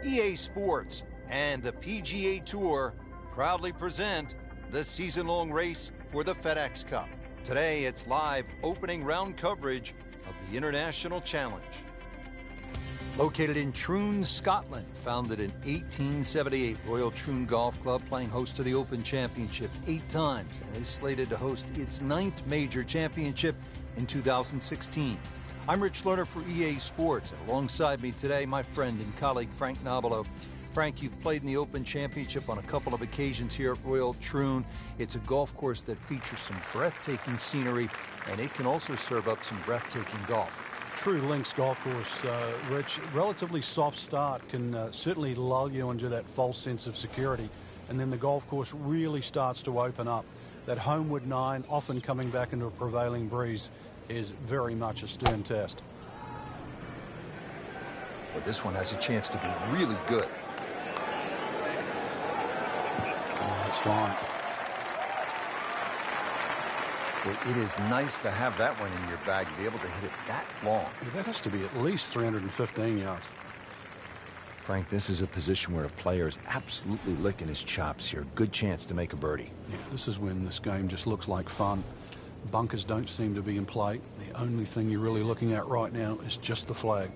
EA Sports and the PGA Tour proudly present the season-long race for the FedEx Cup. Today, it's live opening round coverage of the International Challenge. Located in Troon, Scotland, founded in 1878, Royal Troon Golf Club playing host to the Open Championship 8 times and is slated to host its 9th major championship in 2016. I'm Rich Lerner for EA Sports, and alongside me today, my friend and colleague Frank Nobilo. Frank, you've played in the Open Championship on a couple of occasions here at Royal Troon. It's a golf course that features some breathtaking scenery, and it can also serve up some breathtaking golf. True links golf course, Rich. Relatively soft start can certainly lull you into that false sense of security, and then the golf course really starts to open up. That homeward 9, often coming back into a prevailing breeze, is very much a stern test. Well, this one has a chance to be really good. Oh, that's fine. Well, it is nice to have that one in your bag, to be able to hit it that long. Yeah, that has to be at least 315 yards. Frank, this is a position where a player is absolutely licking his chops here. Good chance to make a birdie. Yeah, this is when this game just looks like fun. Bunkers don't seem to be in play. The only thing you're really looking at right now is just the flag.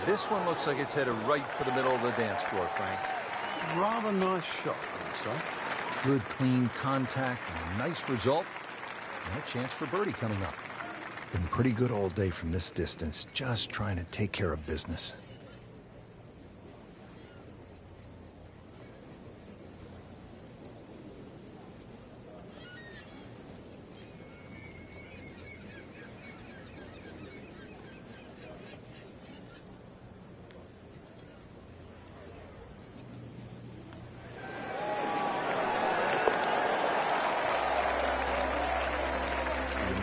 This one looks like it's headed right for the middle of the dance floor, Frank. Rather nice shot, I would say. Good, clean contact, and a nice result, and a chance for birdie coming up. Been pretty good all day from this distance, just trying to take care of business.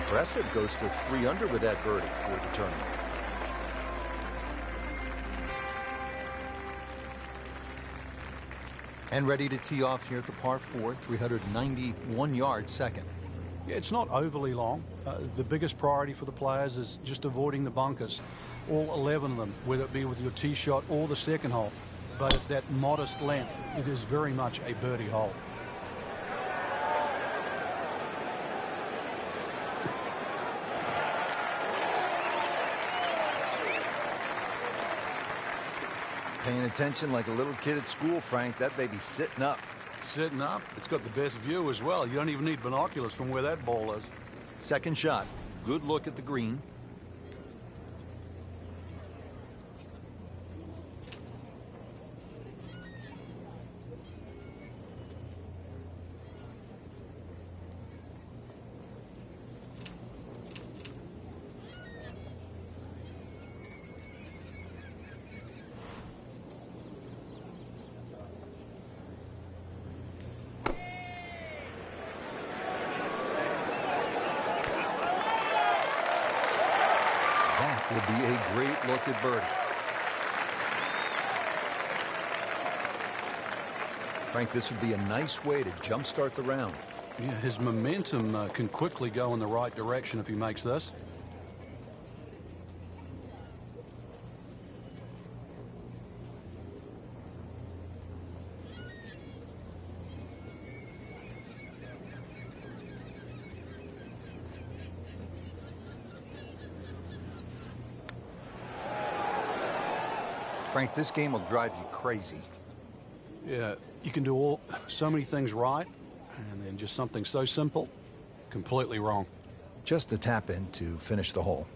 Impressive, goes to 3 under with that birdie for the tournament. And ready to tee off here at the par 4, 391 yards second. Yeah, it's not overly long. The biggest priority for the players is just avoiding the bunkers. All 11 of them, whether it be with your tee shot or the second hole. But at that modest length, it is very much a birdie hole. Paying attention like a little kid at school, Frank. That baby's sitting up. Sitting up. It's got the best view as well. You don't even need binoculars from where that ball is. Second shot. Good look at the green. Will be a great look at birdie. Frank, this would be a nice way to jumpstart the round. Yeah, his momentum can quickly go in the right direction if he makes this. Frank, this game will drive you crazy. Yeah, you can do so many things right, and then just something so simple, completely wrong. Just a tap in to finish the hole.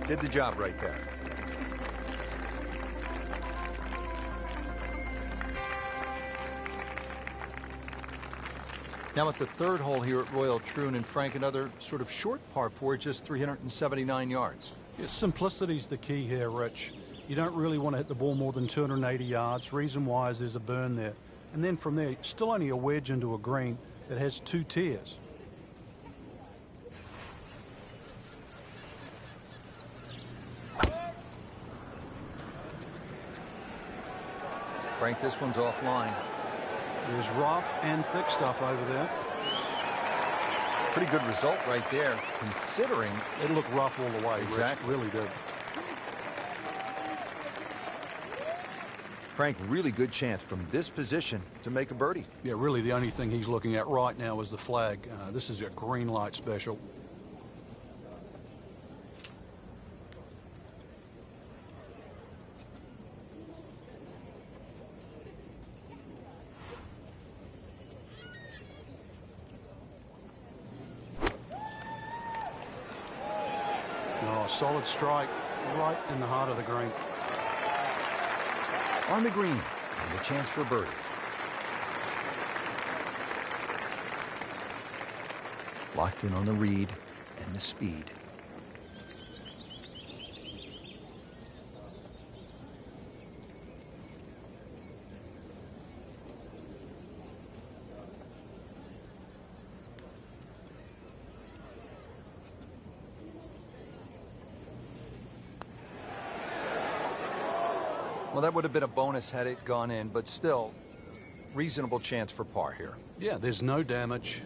Did the job right there. Now at the third hole here at Royal Troon, and Frank, another sort of short par 4, just 379 yards. Yeah, simplicity's the key here, Rich. You don't really want to hit the ball more than 280 yards. Reason why is there's a burn there. And then from there, still only a wedge into a green that has 2 tiers. Frank, this one's offline. There's rough and thick stuff over there. Pretty good result right there, considering It looked rough all the way. Exactly. Rich, really did. Frank, really good chance from this position to make a birdie. Yeah, really the only thing he's looking at right now is the flag. This is a green light special. Oh, solid strike right in the heart of the green. On the green, and a chance for a birdie. Locked in on the read and the speed. Well, that would have been a bonus had it gone in, but still, reasonable chance for par here. Yeah, there's no damage.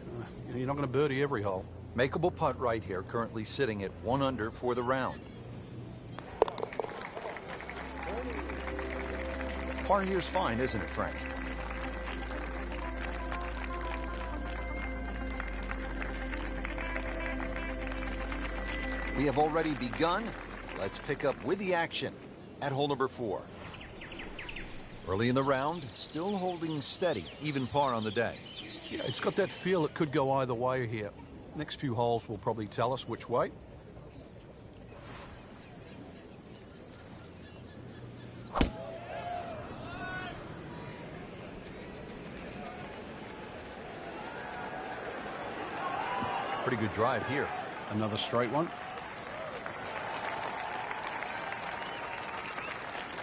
You're not going to birdie every hole. Makeable putt right here, currently sitting at 1 under for the round. Par here's fine, isn't it, Frank? We have already begun. Let's pick up with the action at hole number 4. Early in the round, still holding steady, even par on the day. Yeah, it's got that feel it could go either way here. Next few holes will probably tell us which way. Pretty good drive here. Another straight one.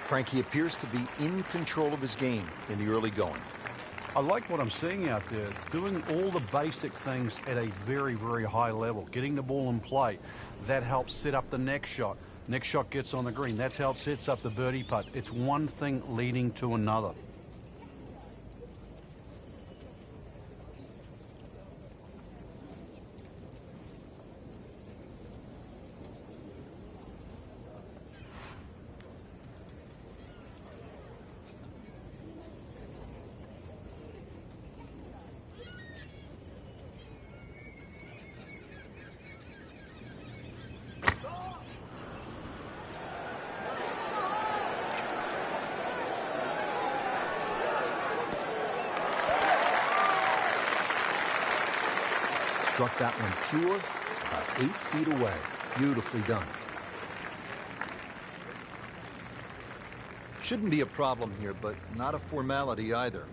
Frankie appears to be in control of his game in the early going. I like what I'm seeing out there. Doing all the basic things at a very, very high level. Getting the ball in play. That helps set up the next shot. Next shot gets on the green. That's how it sets up the birdie putt. It's one thing leading to another. Struck that one pure, about 8 feet away. Beautifully done. Shouldn't be a problem here, but not a formality either.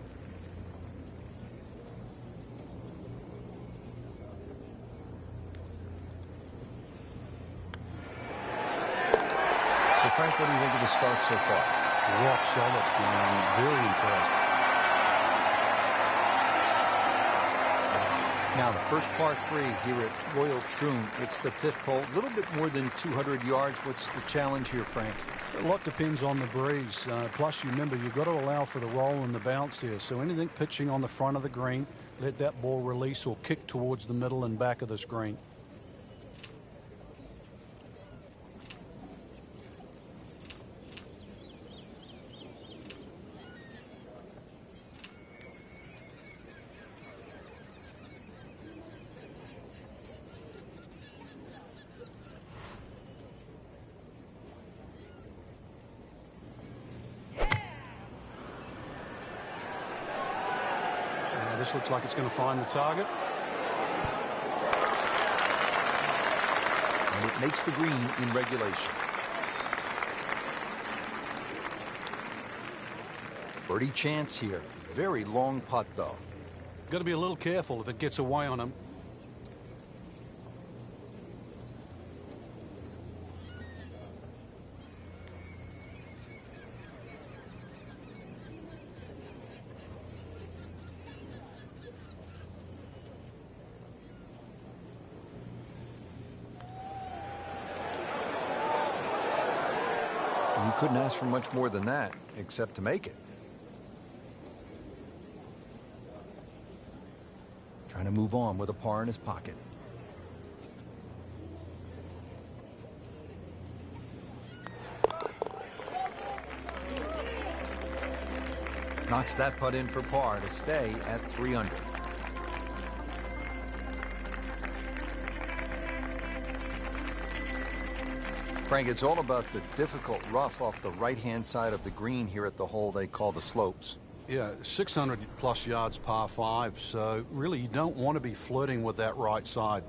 So Frank, what do you think of the start so far? Rock solid. I'm very impressed. Now, the first par 3 here at Royal Troon. It's the 5th hole. A little bit more than 200 yards. What's the challenge here, Frank? A lot depends on the breeze. Plus, you remember, you've got to allow for the roll and the bounce here. So anything pitching on the front of the green, let that ball release or kick towards the middle and back of the screen. This looks like it's going to find the target. And it makes the green in regulation. Birdie chance here. Very long putt, though. Got to be a little careful if it gets away on him. You couldn't ask for much more than that, except to make it. to move on with a par in his pocket. Knocks that putt in for par to stay at 3 under. Frank, it's all about the difficult rough off the right-hand side of the green here at the hole they call the slopes. Yeah, 600 plus yards par 5, so really you don't want to be flirting with that right side.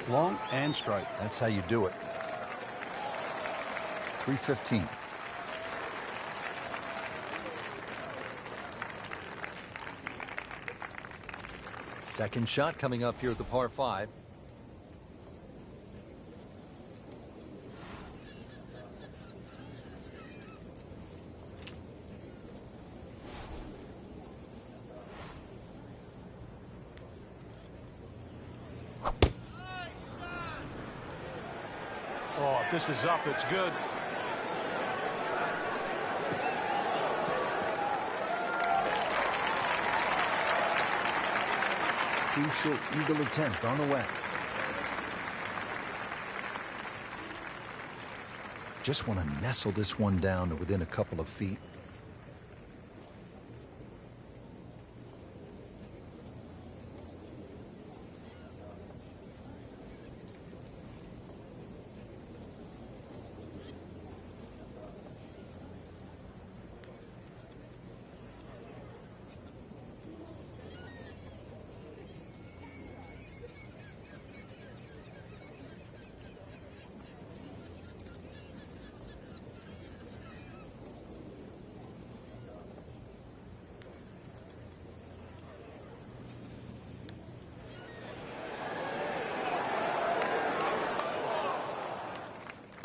Long and straight. That's how you do it. 315. Second shot coming up here at the par 5. Oh, if this is up, it's good. Crucial eagle attempt on the way. Just want to nestle this one down to within a couple of feet.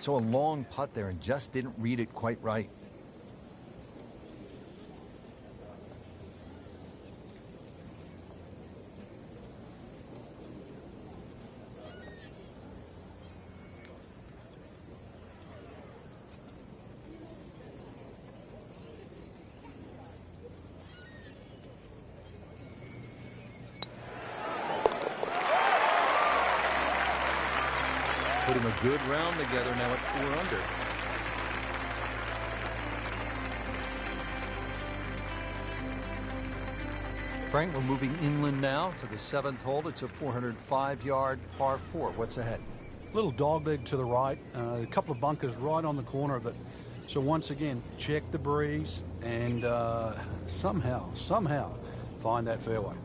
So a long putt there and just didn't read it quite right. Putting a good round together now at 4 under. Frank, we're moving inland now to the 7th hole. It's a 405-yard par 4. What's ahead? Little dog leg to the right, a couple of bunkers right on the corner of it. So once again, check the breeze and somehow find that fairway.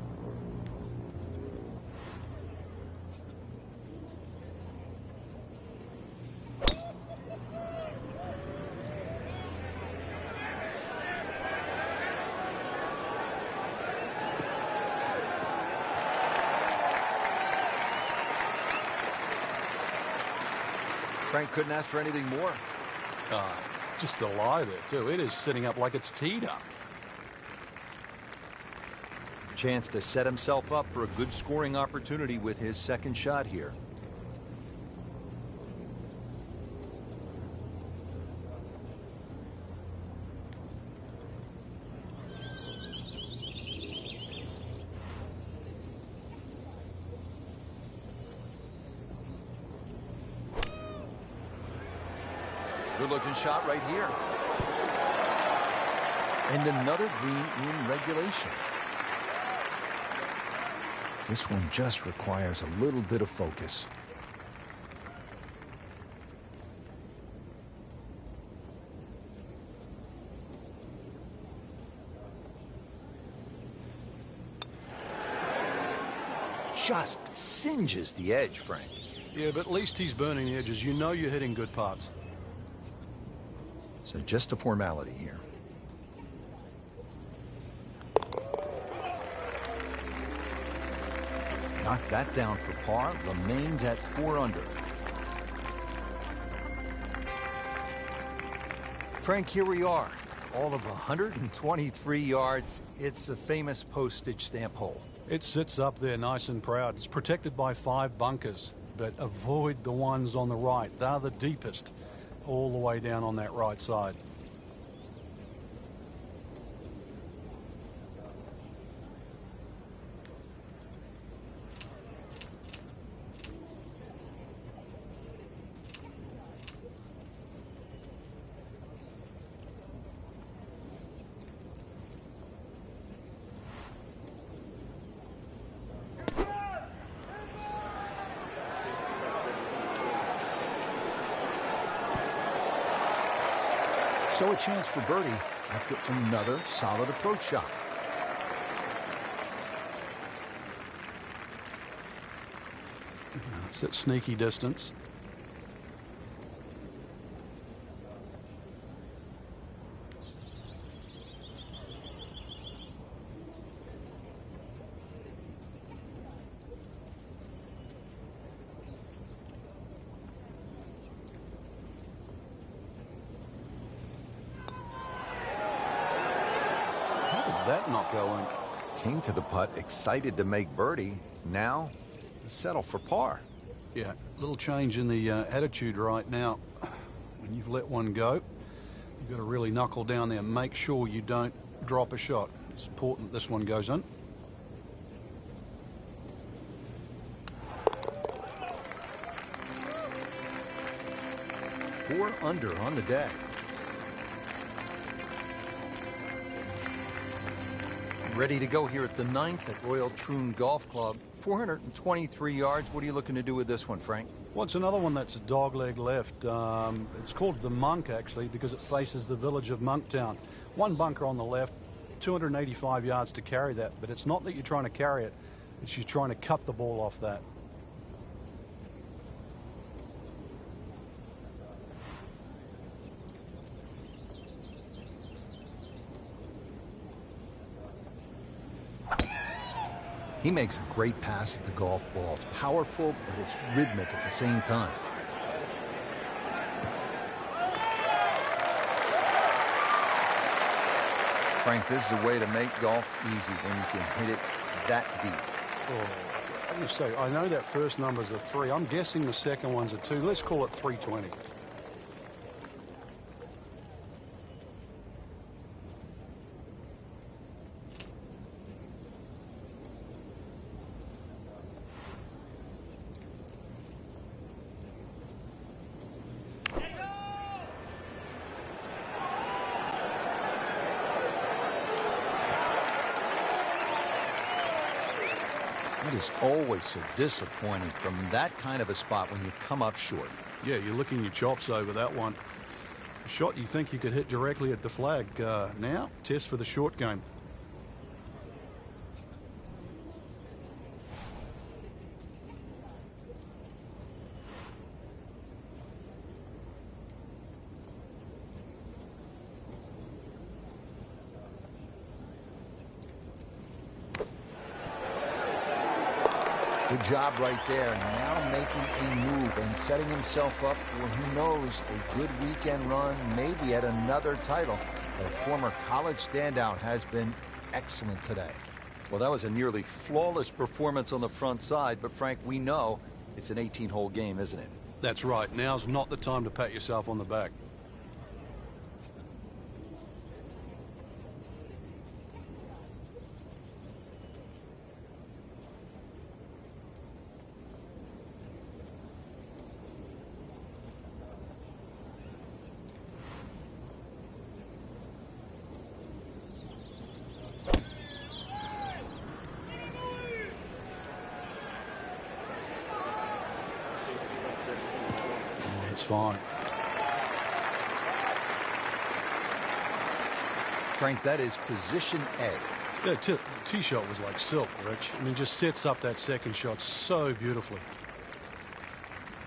Frank couldn't ask for anything more. Just the lie there, too. It is sitting up like it's teed up. Chance to set himself up for a good scoring opportunity with his second shot here. Good-looking shot right here. And another green in regulation. This one just requires a little bit of focus. Just singes the edge, Frank. Yeah, but at least he's burning the edges. You know you're hitting good putts. So just a formality here. Knocked that down for par. Remains at 4 under. Frank, here we are. All of 123 yards. It's a famous postage stamp hole. It sits up there nice and proud. It's protected by 5 bunkers, but avoid the ones on the right. They're the deepest, all the way down on that right side. So a chance for birdie after another solid approach shot. It's at sneaky distance. That not going. Came to the putt excited to make birdie. Now settle for par. Yeah, little change in the attitude right now. When you've let one go, you've got to really knuckle down there and make sure you don't drop a shot. It's important this one goes in. Four under on the day. Ready to go here at the 9th at Royal Troon Golf Club. 423 yards. What are you looking to do with this one, Frank? Well, it's another one that's a dogleg left. It's called the Monk, actually, because it faces the village of Monktown. 1 bunker on the left, 285 yards to carry that. But it's not that you're trying to carry it. It's you're trying to cut the ball off that. He makes a great pass at the golf ball. It's powerful, but it's rhythmic at the same time. Frank, this is a way to make golf easy when you can hit it that deep. Oh, I'm going to say, I know that first number's a 3. I'm guessing the second one's a 2. Let's call it 320. It is always so disappointing from that kind of a spot when you come up short. Yeah, you're licking your chops over that one. A shot you think you could hit directly at the flag. Now, test for the short game. Good job right there. Now making a move and setting himself up for, who knows, a good weekend run, maybe at another title. A former college standout has been excellent today. Well, that was a nearly flawless performance on the front side, but Frank, we know it's an 18-hole game, isn't it? That's right. Now's not the time to pat yourself on the back. It's fine. Frank, that is position A. The tee shot was like silk, Rich. I mean, just sets up that second shot so beautifully.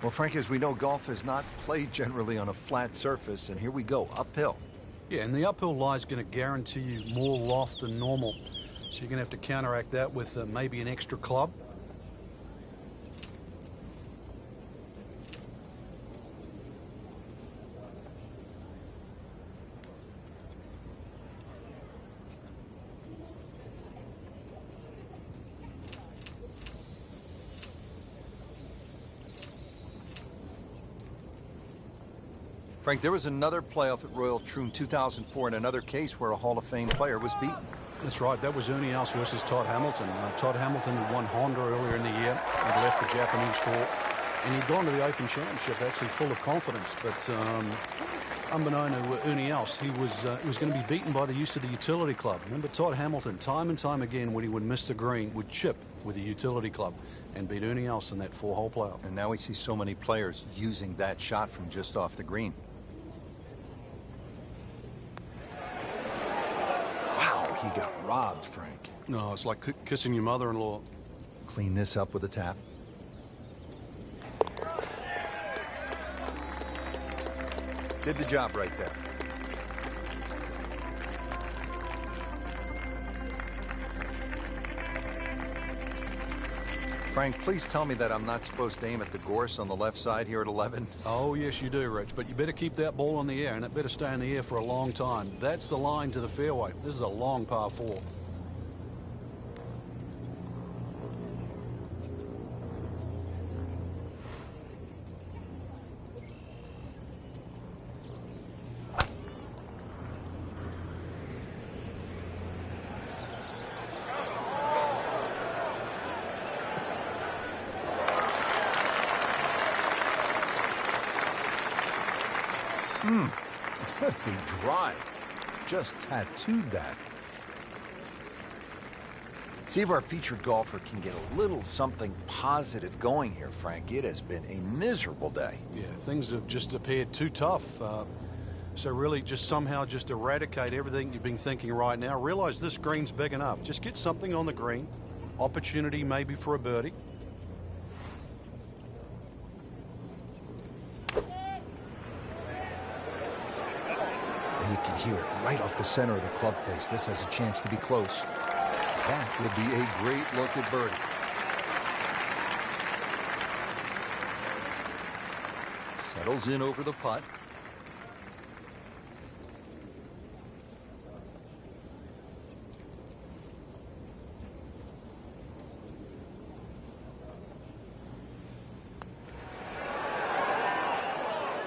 Well, Frank, as we know, golf is not played generally on a flat surface, and here we go, uphill. Yeah, and the uphill lie is going to guarantee you more loft than normal. So you're going to have to counteract that with maybe an extra club. Frank, there was another playoff at Royal Troon 2004 in another case where a Hall of Fame player was beaten. That's right. That was Ernie Els versus Todd Hamilton. Todd Hamilton had won Honda earlier in the year. He'd left the Japanese tour, and he'd gone to the Open Championship actually full of confidence. But unbeknown to Ernie Els, he was going to be beaten by the use of the utility club. Remember, Todd Hamilton, time and time again, when he would miss the green, would chip with the utility club and beat Ernie Els in that 4-hole playoff. And now we see so many players using that shot from just off the green. He got robbed, Frank. No, it's like kissing your mother-in-law. Clean this up with a tap. Did the job right there. Frank, please tell me that I'm not supposed to aim at the gorse on the left side here at 11. Oh, yes, you do, Rich. But you better keep that ball in the air, and it better stay in the air for a long time. That's the line to the fairway. This is a long par 4. What a drive. Just tattooed that. See if our featured golfer can get a little something positive going here, Frank. It has been a miserable day. Yeah, things have just appeared too tough. So really just somehow just eradicate everything you've been thinking right now. Realize this green's big enough. Just get something on the green. Opportunity maybe for a birdie. You can hear it right off the center of the club face. This has a chance to be close. That would be a great look at birdie. Settles in over the putt.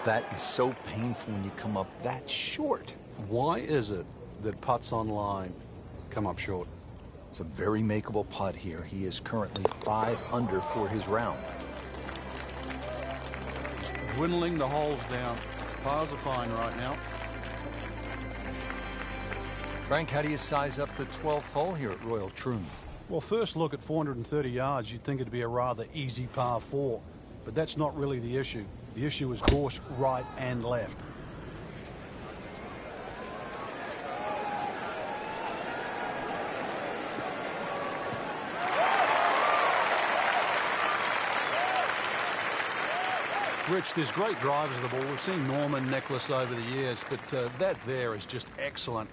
That is so painful when you come up that short. Why is it that putts on line come up short? It's a very makeable putt here. He is currently 5 under for his round. Just dwindling the holes down. Pars are fine right now. Frank, how do you size up the 12th hole here at Royal Troon? Well, first look at 430 yards, you'd think it'd be a rather easy par 4. But that's not really the issue. The issue is course right and left. Rich, there's great drivers of the ball. We've seen Norman, Nicklaus over the years, but that there is just excellent.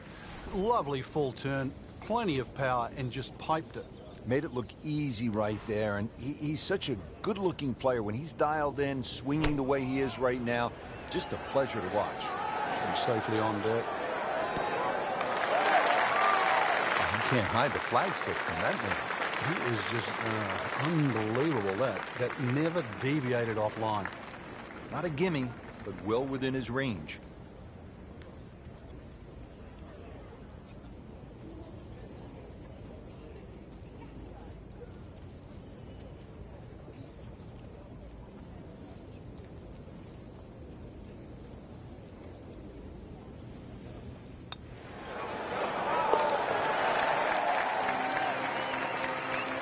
Lovely full turn, plenty of power, and just piped it. Made it look easy right there, and he's such a good-looking player. When he's dialed in, swinging the way he is right now, just a pleasure to watch. And safely on deck. You can't hide the flagstick from that man. He is just unbelievable, that never deviated offline. Not a gimme, but well within his range.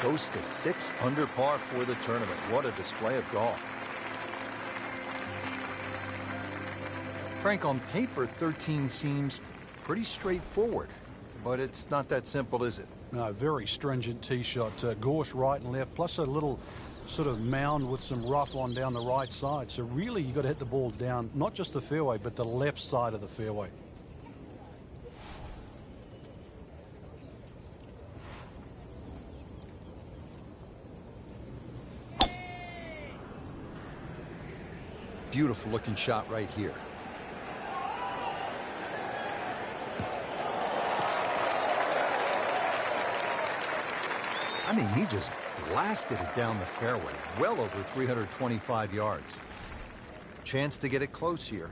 Goes to 6 under par for the tournament. What a display of golf. Frank, on paper, 13 seems pretty straightforward, but it's not that simple, is it? No, very stringent tee shot. Gorse right and left, plus a little sort of mound with some rough on down the right side. So really, you got to hit the ball down, not just the fairway, but the left side of the fairway. Beautiful looking shot right here. I mean, he just blasted it down the fairway, well over 325 yards. Chance to get it close here.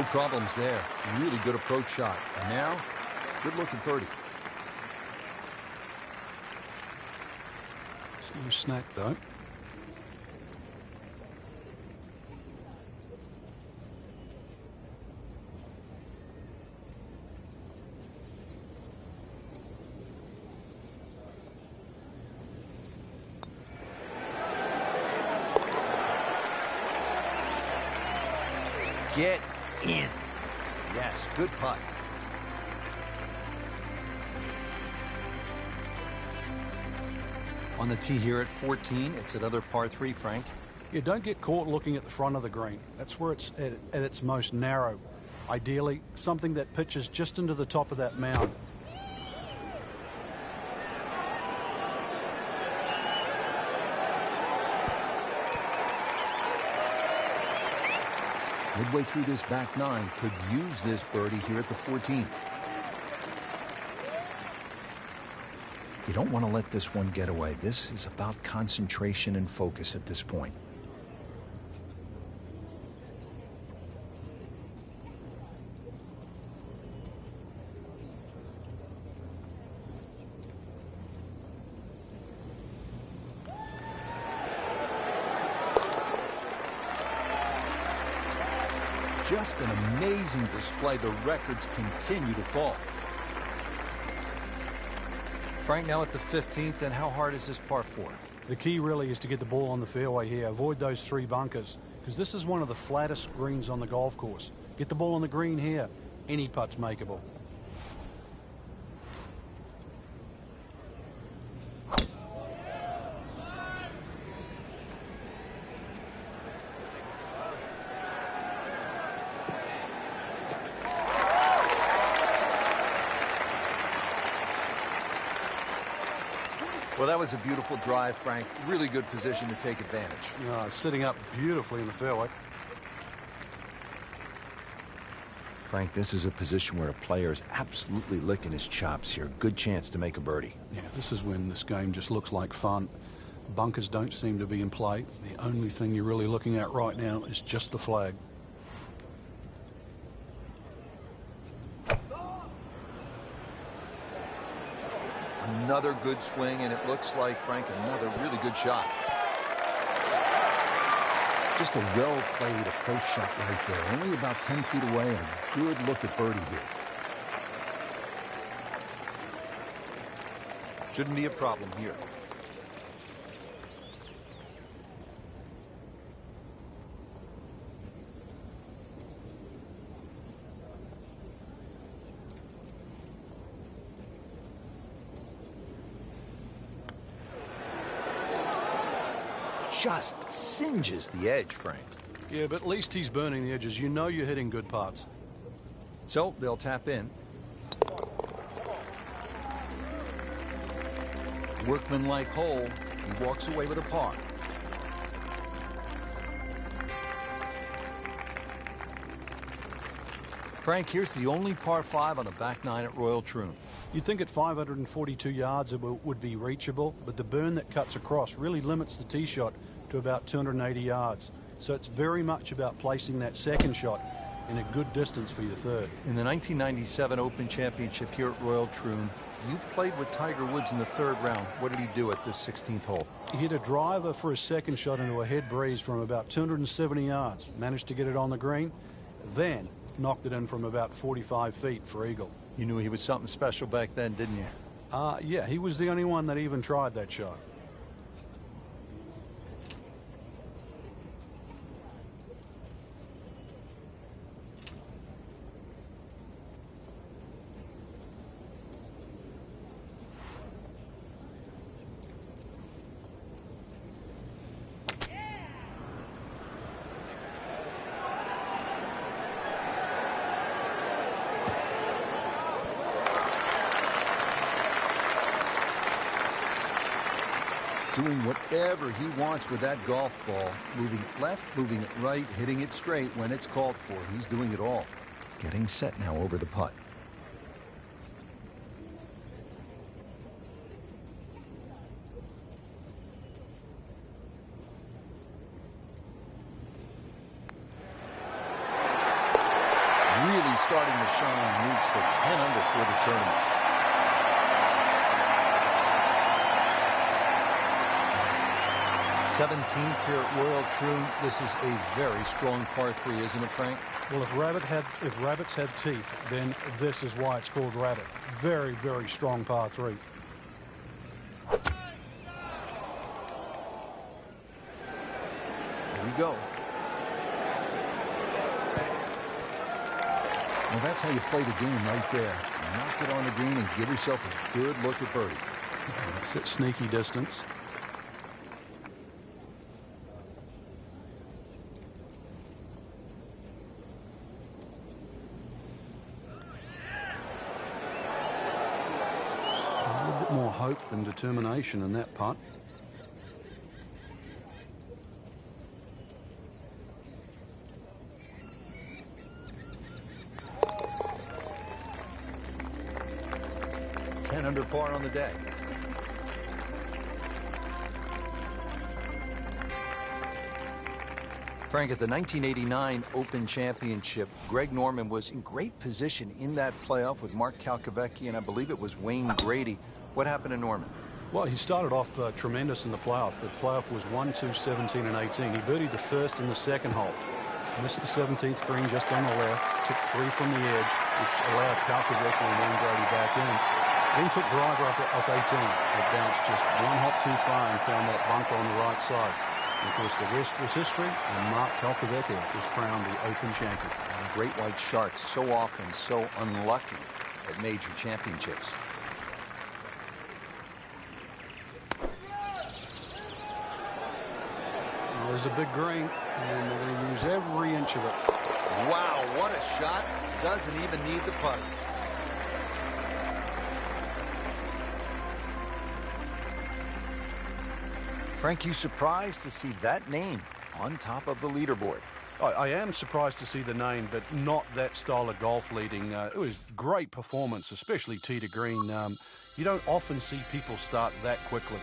No problems there. Really good approach shot. And now, good look at birdie. It's no snack, though. Get in. Yes, good putt. On the tee here at 14, it's another par 3, Frank. You don't get caught looking at the front of the green. That's where it's at its most narrow. Ideally, something that pitches just into the top of that mound. Midway through this back nine, could use this birdie here at the 14th. You don't want to let this one get away. This is about concentration and focus at this point. Just an amazing display. The records continue to fall. Frank, now at the 15th, and how hard is this par 4? The key really is to get the ball on the fairway here. Avoid those 3 bunkers, because this is one of the flattest greens on the golf course. Get the ball on the green here. Any putt's makeable. Well, that was a beautiful drive, Frank. Really good position to take advantage. Sitting up beautifully in the fairway. Frank, this is a position where a player is absolutely licking his chops here. Good chance to make a birdie. Yeah, this is when this game just looks like fun. Bunkers don't seem to be in play. The only thing you're really looking at right now is just the flag. Another good swing, and it looks like, Frank, another really good shot. Just a well-played approach shot right there. Only about 10 feet away, and a good look at birdie here. Shouldn't be a problem here. Just singes the edge, Frank. Yeah, but at least he's burning the edges. You know you're hitting good putts. So they'll tap in. Workmanlike hole. He walks away with a par. Frank, here's the only par 5 on the back nine at Royal Troon. You'd think at 542 yards it would be reachable, but the burn that cuts across really limits the tee shot to about 280 yards. So it's very much about placing that second shot in a good distance for your third. In the 1997 Open Championship here at Royal Troon, you played with Tiger Woods in the 3rd round. What did he do at this 16th hole? He hit a driver for his second shot into a head breeze from about 270 yards. Managed to get it on the green, then knocked it in from about 45 feet for eagle. You knew he was something special back then, didn't you? Yeah, he was the only one that even tried that shot. Doing whatever he wants with that golf ball. Moving it left, moving it right, hitting it straight when it's called for. He's doing it all. Getting set now over the putt. 17th here at Royal Troon. This is a very strong par 3, isn't it, Frank? Well, if rabbits had teeth, then this is why it's called rabbit. Very, very strong par 3. Here we go. Well, that's how you play the game right there. Knock it on the green and give yourself a good look at birdie. That's at sneaky distance. A little bit more hope than determination in that putt. Under par on the day. Frank, at the 1989 Open Championship, Greg Norman was in great position in that playoff with Mark Calcavecchi, and I believe it was Wayne Grady. What happened to Norman? Well, he started off tremendous in the playoff. The playoff was 1, 2, 17, and 18. He birdied the first and the second hole. Missed the 17th green just on the left. Took 3 from the edge, which allowed Calcavecchi and Wayne Grady back in. Then took driver up off 18. It bounced just 1 hop too far and found that bunker on the right side. And of course, the rest was history, and Mark Calcavecchi was crowned the Open champion. Great white sharks, so often so unlucky at major championships. Well, there's a big green, and they're going to use every inch of it. Wow, what a shot. Doesn't even need the putter. Frank, you surprised to see that name on top of the leaderboard? I am surprised to see the name, but not that style of golf leading. It was great performance, especially tee to green. You don't often see people start that quickly.